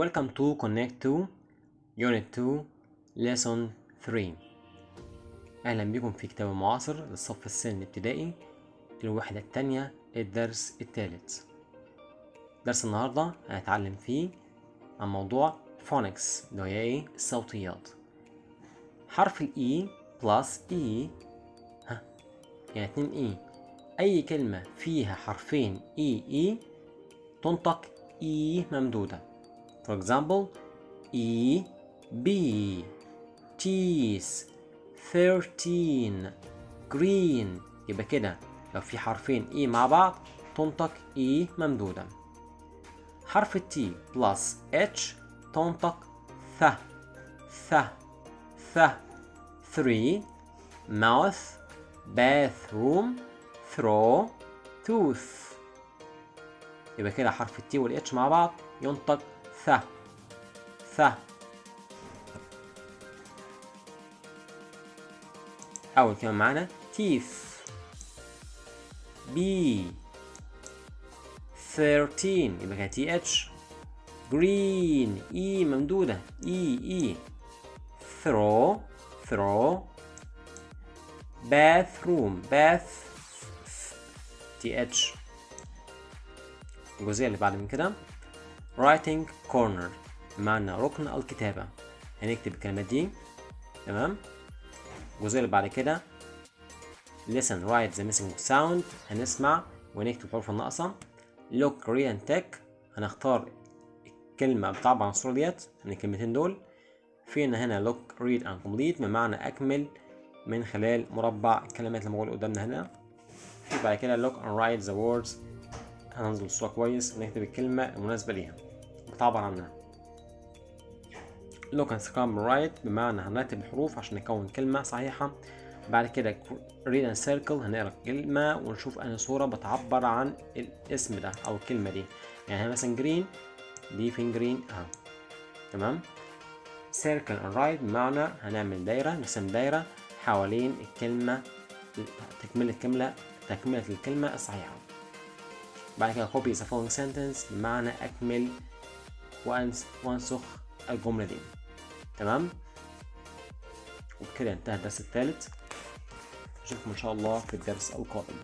Welcome to Connect to Unit 2 Lesson 3. أهلا بكم في كتاب المعاصر للصف الثاني الابتدائي الوحدة الثانية الدرس الثالث. درس النهاردة هنتعلم فيه عن موضوع phonics اللي هي ايه؟ الصوتيات. حرف الإي بلس إي يعني 2 إي. أي كلمة فيها حرفين إي تنطق إي ممدودة. For example, E, B, teeth, 13, green. يبقى كده لو في حرفين E مع بعض تنطق E ممدودة. حرف T plus H تنطق ث ث ث. 3 mouth, bathroom, throw, tooth. يبقى كده حرف T وال H مع بعض ينطق ث ث. أول كلمة معانا teeth. B 13 يبقى كده TH. green E ممدودة E. throw bathroom bath TH. الجزئية اللي بعد من كده writing corner بمعنى ركن الكتابة. هنكتب الكلمات دي تمام. الجزئية اللي بعد كده listen write the missing sound هنسمع ونكتب الحروف الناقصة. look read and take هنختار الكلمة بتعبر عن الصورة ديت من الكلمتين دول. فينا هنا look read and complete بمعنى أكمل من خلال مربع الكلمات اللي موجودة قدامنا هنا. في بعد كده look and write the words هننزل الصورة كويس ونكتب الكلمة المناسبة ليها بتعبر عنها. look and scramble write بمعنى هنرتب الحروف عشان نكون كلمة صحيحة. بعد كده read and circle هنقرا الكلمة ونشوف أنهي صورة بتعبر عن الاسم ده أو الكلمة دي. يعني مثلا green دي فين green أهو تمام. circle and write بمعنى هنعمل دايرة نرسم دايرة حوالين الكلمة تكملة الكلمة الصحيحة. بعد كده copy the following sentence بمعنى أكمل وانسخ الجملة دي تمام. وبكده انتهى الدرس الثالث. نشوفكم إن شاء الله في الدرس القادم.